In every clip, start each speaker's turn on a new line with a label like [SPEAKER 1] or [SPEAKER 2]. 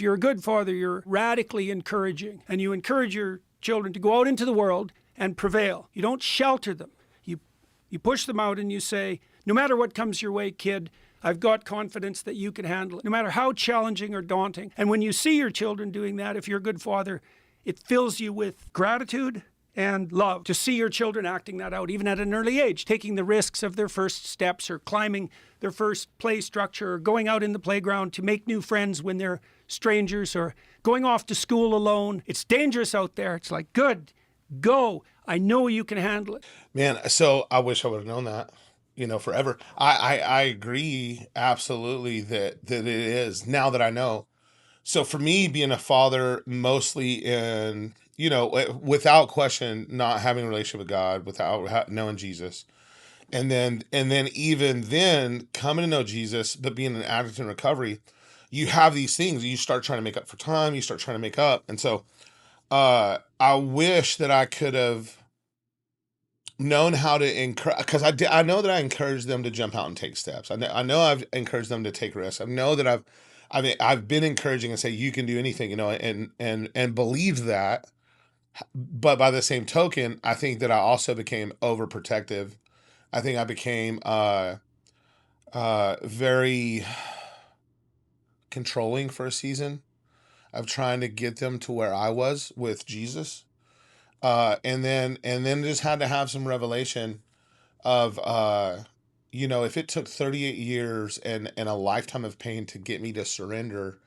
[SPEAKER 1] If you're a good father, you're radically encouraging, and you encourage your children to go out into the world and prevail. You don't shelter them. You push them out and you say, no matter what comes your way, kid, I've got confidence that you can handle it, no matter how challenging or daunting. And when you see your children doing that, if you're a good father, it fills you with gratitude and love to see your children acting that out, even at an early age, taking the risks of their first steps or climbing their first play structure or going out in the playground to make new friends when they're strangers or going off to school alone. It's dangerous out there. It's like, good, go. I know you can handle it.
[SPEAKER 2] Man, so I wish I would have known that, forever. I agree absolutely that it is now that I know. So for me, being a father, mostly in, without question, not having a relationship with God, without knowing Jesus, and then even then coming to know Jesus, but being an addict in recovery, you have these things. You start trying to make up for time. You start trying to make up, and so I wish that I could have known how to encourage, because I know that I encouraged them to jump out and take steps. I know I've encouraged them to take risks. I know that I've been encouraging and say you can do anything, and believe that. But by the same token, I think that I also became overprotective. I think I became very controlling for a season of trying to get them to where I was with Jesus. And then just had to have some revelation of, if it took 38 years and a lifetime of pain to get me to surrender,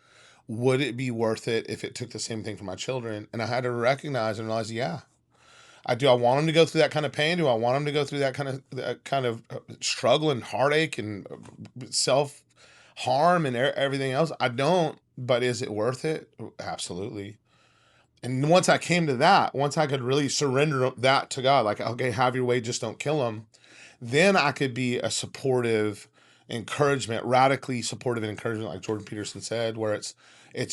[SPEAKER 2] would it be worth it if it took the same thing for my children? And I had to recognize and realize, yeah, I want them to go through that kind of pain. Do I want them to go through that kind of struggle and heartache and self harm and everything else? I don't, but is it worth it? Absolutely. And once I came to that, once I could really surrender that to God, like, okay, have your way, just don't kill them, then I could be a supportive encouragement, radically supportive and encouragement, like Jordan Peterson said, where it's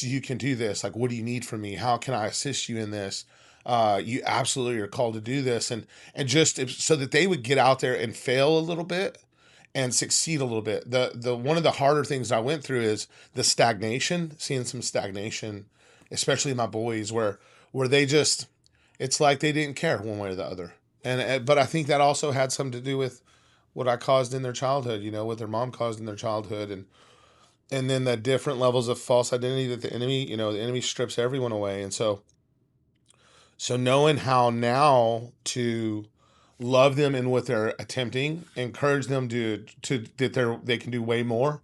[SPEAKER 2] you can do this. Like, what do you need from me? How can I assist you in this? You absolutely are called to do this, and just so that they would get out there and fail a little bit and succeed a little bit. The one of the harder things I went through is the stagnation, seeing some stagnation, especially my boys, where they just, it's like they didn't care one way or the other. And but I think that also had something to do with what I caused in their childhood, what their mom caused in their childhood, and then the different levels of false identity that the enemy strips everyone away. And so knowing how now to love them in what they're attempting, encourage them to that they can do way more,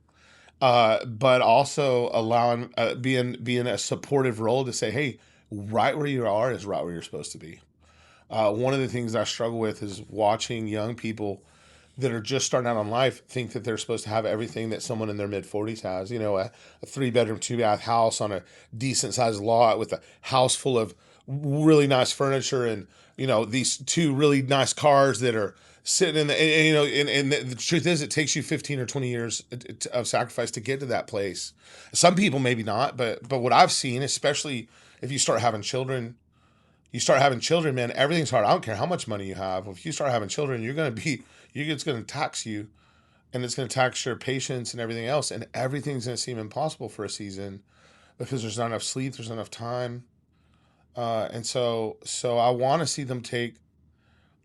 [SPEAKER 2] but also allowing being a supportive role to say, hey, right where you are is right where you're supposed to be. One of the things I struggle with is watching young people that are just starting out in life think that they're supposed to have everything that someone in their mid 40s has. A 3-bedroom, 2-bath house on a decent sized lot with a house full of really nice furniture and these 2 really nice cars that are sitting in the and the truth is it takes you 15 or 20 years of sacrifice to get to that place. Some people maybe not, but what I've seen, especially if you start having children, man, everything's hard. I don't care how much money you have. If you start having children, it's going to tax you, and it's going to tax your patience and everything else. And everything's going to seem impossible for a season because there's not enough sleep. There's not enough time. And so I want to see them take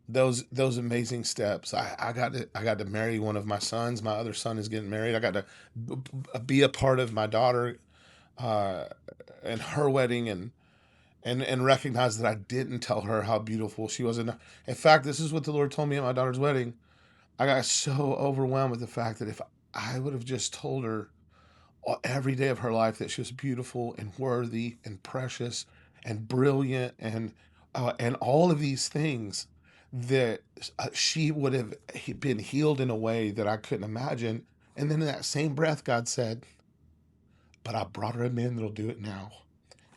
[SPEAKER 2] those amazing steps. I got to marry one of my sons. My other son is getting married. I got to be a part of my daughter, and her wedding, and recognize that I didn't tell her how beautiful she was. In fact, this is what the Lord told me at my daughter's wedding. I got so overwhelmed with the fact that if I would have just told her every day of her life that she was beautiful and worthy and precious and brilliant and all of these things, that she would have been healed in a way that I couldn't imagine. And then in that same breath, God said, but I brought her a man that'll do it now.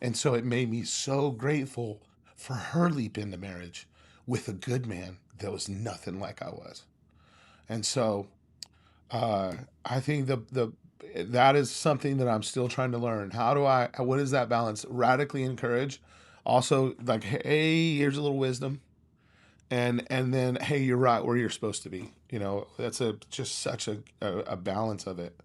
[SPEAKER 2] And so it made me so grateful for her leap into marriage with a good man that was nothing like I was. And so I think that is something that I'm still trying to learn. What is that balance? Radically encourage. Also, like, hey, here's a little wisdom. And then, hey, you're right where you're supposed to be. That's just such a balance of it.